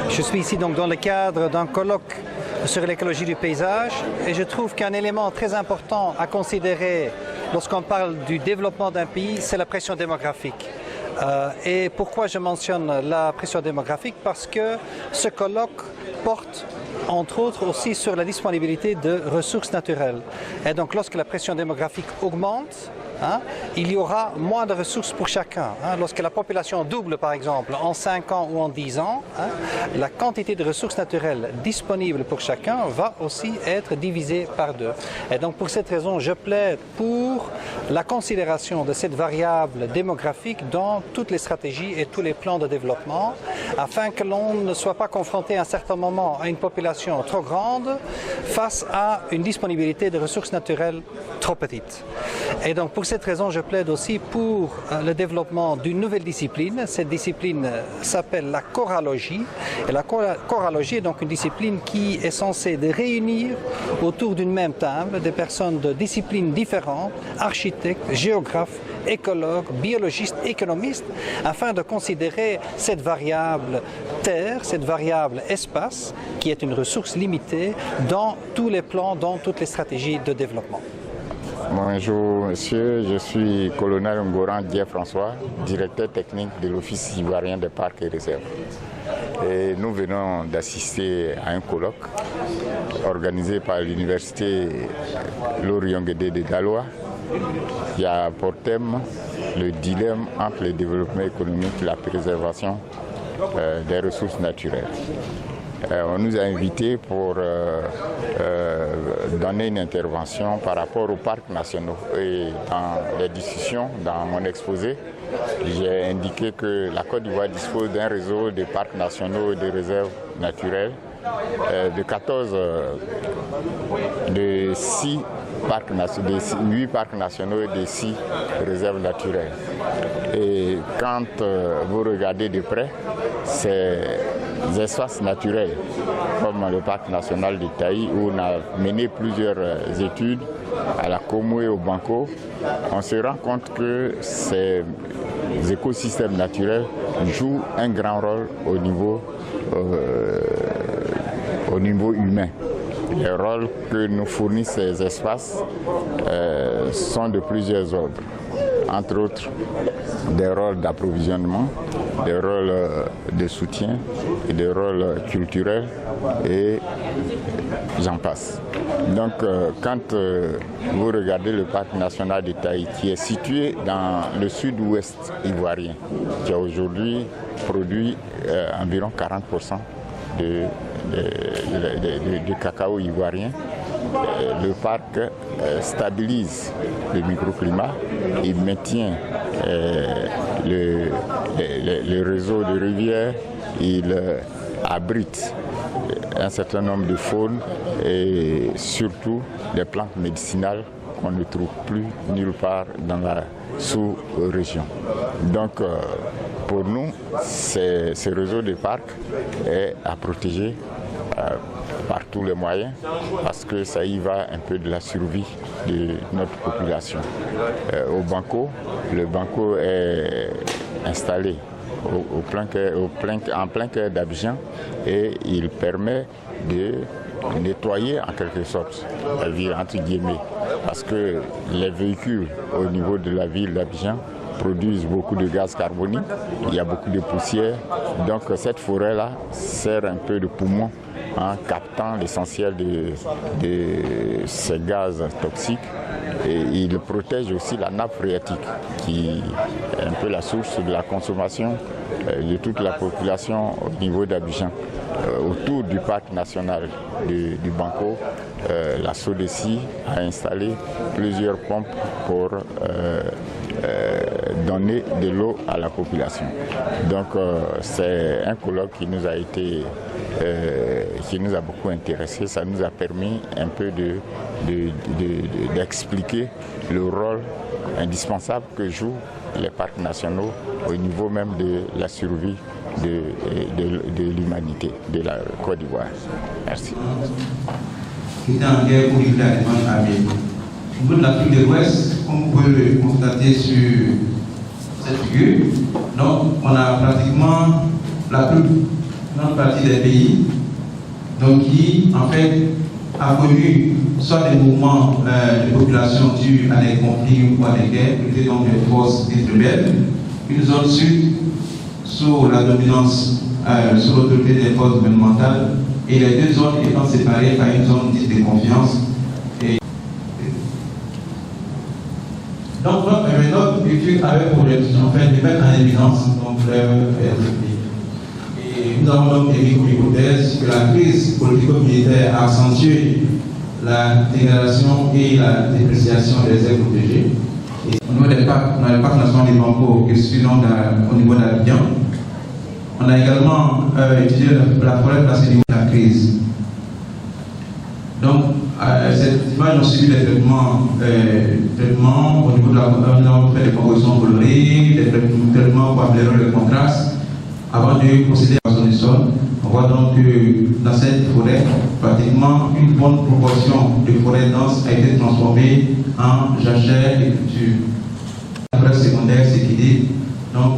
Je suis ici donc dans le cadre d'un colloque sur l'écologie du paysage et je trouve qu'un élément très important à considérer lorsqu'on parle du développement d'un pays, c'est la pression démographique. Et pourquoi je mentionne la pression démographique? Parce que ce colloque porte entre autres aussi sur la disponibilité de ressources naturelles. Et donc lorsque la pression démographique augmente, il y aura moins de ressources pour chacun. Lorsque la population double, par exemple, en 5 ans ou en 10 ans, la quantité de ressources naturelles disponibles pour chacun va aussi être divisée par 2. Et donc, pour cette raison, je plaide pour la considération de cette variable démographique dans toutes les stratégies et tous les plans de développement, afin que l'on ne soit pas confronté à un certain moment à une population trop grande face à une disponibilité de ressources naturelles trop petite. Et donc, pour cette raison, je plaide aussi pour le développement d'une nouvelle discipline. Cette discipline s'appelle la choralogie. Et la choralogie est donc une discipline qui est censée de réunir autour d'une même table des personnes de disciplines différentes, architectes, géographes, écologues, biologistes, économistes, afin de considérer cette variable terre, cette variable espace, qui est une ressource limitée dans tous les plans, dans toutes les stratégies de développement. Bonjour monsieur, je suis colonel Ngoran Dié-François, directeur technique de l'Office ivoirien des parcs et réserves. Et nous venons d'assister à un colloque organisé par l'université Lori-Yonguédé de Daloa qui a pour thème le dilemme entre le développement économique et la préservation des ressources naturelles. On nous a invités pour donner une intervention par rapport aux parcs nationaux. Et dans les discussions, dans mon exposé, j'ai indiqué que la Côte d'Ivoire dispose d'un réseau de parcs nationaux et de réserves naturelles de 8 parcs nationaux et de 6 réserves naturelles. Et quand vous regardez de près, ces espaces naturels, comme le parc national de Taï, où on a mené plusieurs études à la Como et au Banco, on se rend compte que ces écosystèmes naturels jouent un grand rôle au niveau humain. Les rôles que nous fournissent ces espaces sont de plusieurs ordres. Entre autres, des rôles d'approvisionnement, des rôles de soutien, et des rôles culturels et j'en passe. Donc quand vous regardez le parc national de Taï, qui est situé dans le sud-ouest ivoirien, qui a aujourd'hui produit environ 40% du cacao ivoirien, le parc stabilise le microclimat, il maintient le réseau de rivières, il abrite un certain nombre de faunes et surtout des plantes médicinales qu'on ne trouve plus nulle part dans la sous-région. Donc pour nous, ce réseau de parcs est à protéger par tous les moyens, parce que ça y va un peu de la survie de notre population. Au Banco, le Banco est installé en plein cœur d'Abidjan et il permet de nettoyer en quelque sorte la ville, entre guillemets, parce que les véhicules au niveau de la ville d'Abidjan produisent beaucoup de gaz carbonique, il y a beaucoup de poussière, donc cette forêt-là sert un peu de poumon en captant l'essentiel de ces gaz toxiques et il protège aussi la nappe phréatique qui est un peu la source de la consommation de toute la population au niveau d'Abidjan. Autour du parc national du Banco, la SODECI a installé plusieurs pompes pour donner de l'eau à la population. Donc c'est un colloque qui nous a été qui nous a beaucoup intéressé. Ça nous a permis un peu d'expliquer le rôle indispensable que jouent les parcs nationaux au niveau même de la survie de l'humanité, de la Côte d'Ivoire. Merci. Qui était en guerre pour livrer la demande armée. Au niveau de l'Afrique de l'Ouest, comme vous pouvez le constater sur cette figure, donc on a pratiquement la plus grande partie des pays donc, qui en fait a connu soit des mouvements de population dus à des conflits ou à des guerres, qui étaient donc des forces dites rebelles, une zone sud sous la dominance, sous l'autorité des forces gouvernementales, et les deux zones étant séparées par une zone dite de confiance. Donc notre étude avait pour en fait de mettre en évidence donc, et nous avons donc émis comme hypothèse que la crise politico-militaire a accentué la dégradation et la dépréciation des aires protégées. Et au niveau des parcs, on a le parc national des Banco qui est situé au niveau d'Abidjan. On a également étudié la forêt placée au niveau de la crise. Donc, cette image a suivi des traitements au niveau de la on fait des compositions colorées, des traitements pour améliorer le contraste. Avant de procéder à la zone du sol, on voit donc que dans cette forêt, pratiquement une bonne proportion de forêt dense a été transformée en jachère et culture. La forêt secondaire s'équilibre. Donc,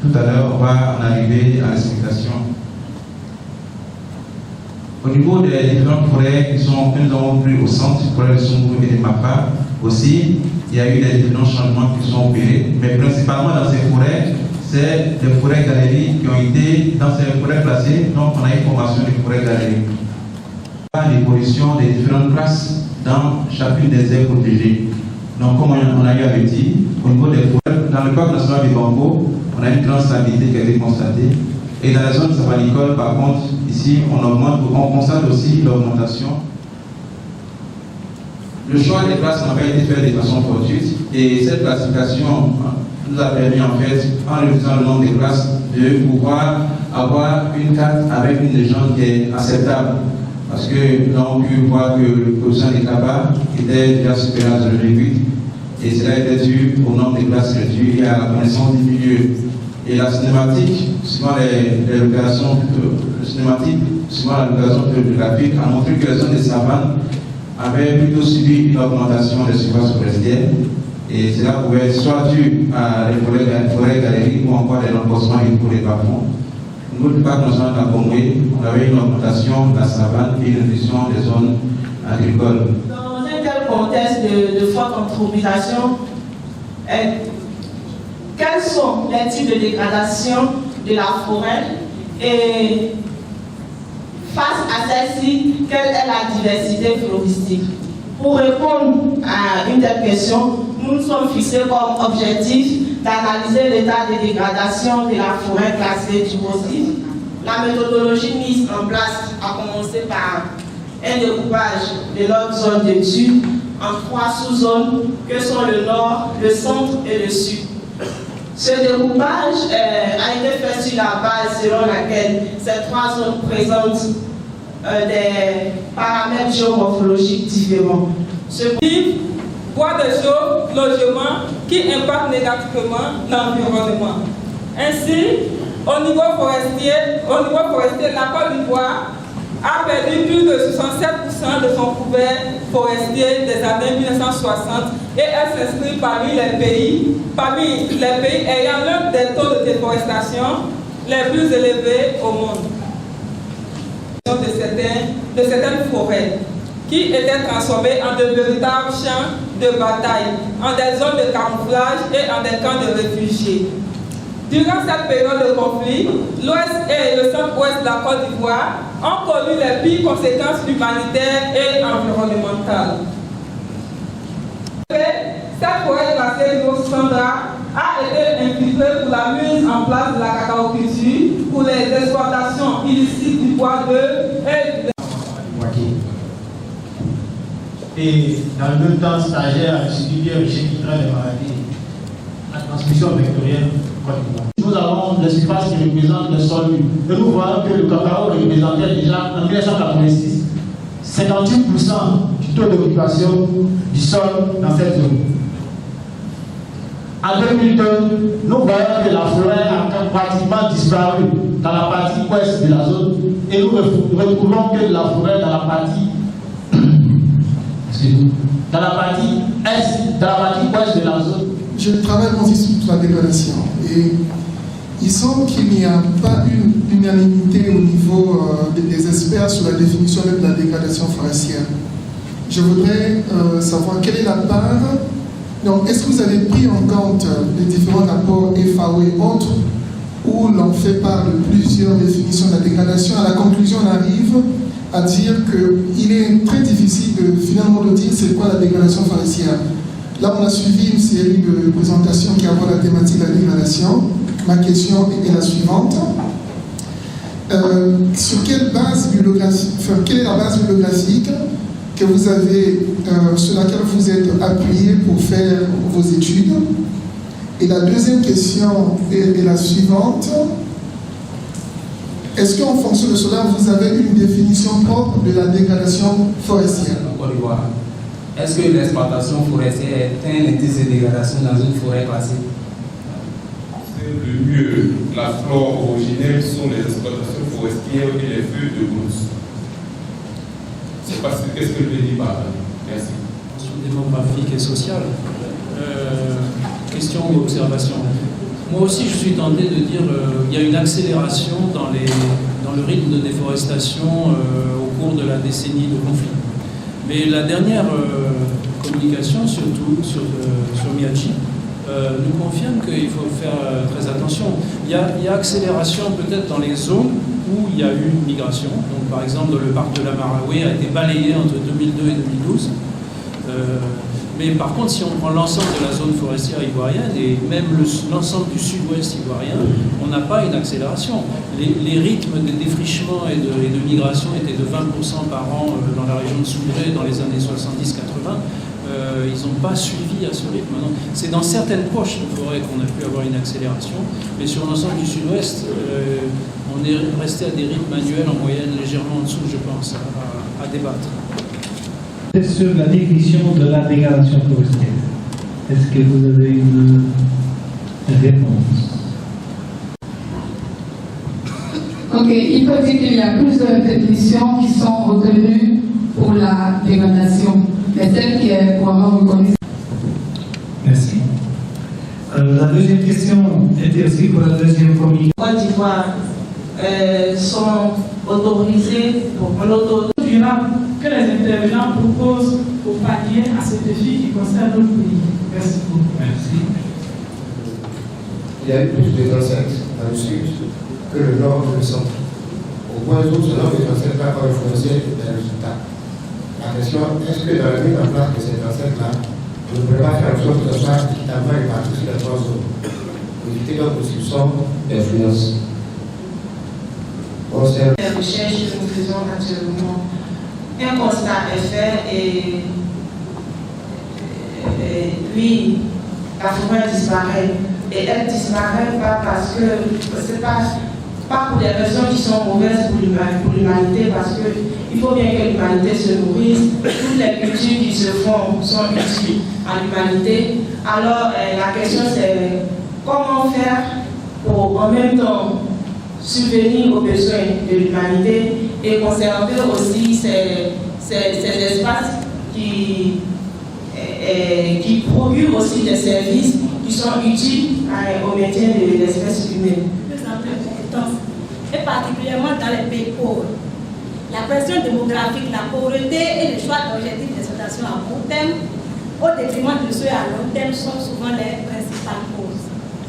tout à l'heure, on va en arriver à l'explication. Au niveau des différentes forêts que nous avons pris au centre, forêt de Songo et de Mapa, aussi, il y a eu des différents changements qui sont opérés, mais principalement dans ces forêts, c'est des forêts galeries qui ont été dans ces forêts placées, donc on a une formation de forêts galeries. L'évolution des différentes classes dans chacune des aires protégées. Donc, comme on a eu à le dire, au niveau des forêts, dans le parc national du Banco, on a une grande stabilité qui a été constatée. Et dans la zone savanicoles, par contre, ici, on constate aussi l'augmentation. Le choix des classes n'a pas été fait de façon fortuite, et cette classification nous a permis, en fait, en réduisant le nombre de classes, de pouvoir avoir une carte avec une légende qui est acceptable. Parce que nous avons pu voir que le coefficient des CAPA était déjà supérieur à 0,8, et cela était dû au nombre de classes réduites et à la connaissance diminuée. Et la cinématique, suivant les locations, suivant la location géographique, a montré que les zones de savane avaient plutôt subi une augmentation des surfaces forestières. Et cela pouvait être soit dû à les forêts galeries ou encore des renforcements pour les bas-fonds. Au niveau du parc national d'Angomé, on avait une augmentation de la savane et une réduction des zones agricoles. Dans un tel contexte de forte anthropisation, quels sont les types de dégradation de la forêt et face à celle-ci, quelle est la diversité floristique? Pour répondre à une telle question, nous nous sommes fixés comme objectif d'analyser l'état de dégradation de la forêt classée du massif. La méthodologie mise en place a commencé par un découpage de notre zone d'étude en 3 sous-zones que sont le nord, le centre et le sud. Ce découpage a été fait sur la base selon laquelle ces 3 zones présentent des paramètres géomorphologiques différents. Bois de chaux, logement qui impactent négativement l'environnement. Ainsi, au niveau forestier, la Côte d'Ivoire a perdu plus de 67% de son couvert forestier des années 1960 et elle s'inscrit parmi les pays ayant l'un des taux de déforestation les plus élevés au monde. De certaines forêts qui étaient transformées en de véritables champs de bataille, en des zones de camouflage et en des camps de réfugiés. Durant cette période de conflit, l'Ouest et le Centre-Ouest de la Côte d'Ivoire ont connu les pires conséquences humanitaires et environnementales. cette forêt classée Rio Sandra a été infiltrée pour la mise en place de la cacaoculture, pour les exploitations illicites du bois d'œuf et dans le même temps stagiaire à l'Institut Richer qui traite des maladies à transmission vectorielle Côte d'Ivoire. Nous avons l'espace qui représente le sol nu. Et nous voyons que le cacao représentait déjà en 1986 58% du taux d'occupation du sol dans cette zone. En 2002, nous voyons que la forêt a pratiquement disparu dans la partie ouest de la zone et nous ne retrouvons que de la forêt dans la partie ouest de la zone. Je travaille aussi sur la dégradation et il semble qu'il n'y a pas une unanimité au niveau des experts sur la définition même de la dégradation forestière. Je voudrais savoir quelle est la part. Donc, est-ce que vous avez pris en compte les différents rapports FAO et autres où l'on fait part de plusieurs définitions de la dégradation? À la conclusion, on arrive à dire qu'il est très difficile finalement de dire c'est quoi la dégradation forestière. Là, on a suivi une série de présentations qui abordent la thématique de la dégradation. Ma question est la suivante. Sur quelle base bibliographique, quelle est la base bibliographique que vous avez, sur laquelle vous êtes appuyé pour faire vos études? Et la deuxième question est la suivante. Est-ce qu'en fonction de cela, vous avez une définition propre de la dégradation forestière? Est-ce que l'exploitation forestière est un indice de dégradation dans une forêt classée? Le mieux, la flore originelle sont les exploitations forestières et les feux de brousse. C'est parce que qu'est-ce que je dis par là? Merci. Question démographique et sociale. Question ou observation. Moi aussi, je suis tenté de dire qu'il y a une accélération dans le rythme de déforestation au cours de la décennie de conflit. Mais la dernière communication, surtout sur Miyachi, nous confirme qu'il faut faire très attention. Il y a accélération peut-être dans les zones où il y a eu une migration. Donc, par exemple, le parc de la Maraoué a été balayé entre 2002 et 2012. Mais par contre, si on prend l'ensemble de la zone forestière ivoirienne et même l'ensemble du sud-ouest ivoirien, on n'a pas une accélération. Les rythmes de défrichement et de migration étaient de 20% par an dans la région de Soubré dans les années 70-80. Ils n'ont pas suivi à ce rythme. C'est dans certaines poches de forêt qu'on a pu avoir une accélération, mais sur l'ensemble du sud-ouest, on est resté à des rythmes annuels en moyenne légèrement en dessous, je pense, à débattre. Sur la définition de la dégradation forestière, est-ce que vous avez une réponse? Ok, il faut dire qu'il y a plusieurs définitions qui sont retenues pour la dégradation, mais celle qui est couramment reconnue. Merci. La deuxième question était aussi pour la deuxième communication. Côte d'Ivoire sont autorisés pour l'auto durable que les intervenants proposent pour pallier à ce défi qui concerne notre pays. Merci beaucoup. Merci. Il y a eu plus de transects dans le sud que le nord et le centre. Au point où ce nombre de transects n'a pas influencé les résultats. La question, est-ce que dans la mise en place de ces transects-là, on ne peut pas faire en sorte que ce soit équitablement réparti sur les trois zones pour éviter donc une soupçon d'influence? Les recherches que nous faisons actuellement, un constat est fait et oui, la forêt disparaît. Et elle disparaît pas parce que c'est pas pour des raisons qui sont mauvaises pour l'humanité, parce qu'il faut bien que l'humanité se nourrisse. Toutes les cultures qui se font sont utiles à l'humanité. Alors la question c'est comment faire pour en même temps subvenir aux besoins de l'humanité et conserver aussi ces espaces qui procurent aussi des services qui sont utiles au maintien de l'espèce humaine. Et particulièrement dans les pays pauvres. La pression démographique, la pauvreté et le choix d'objectifs d'exploitation à court terme au détriment de ceux à long terme sont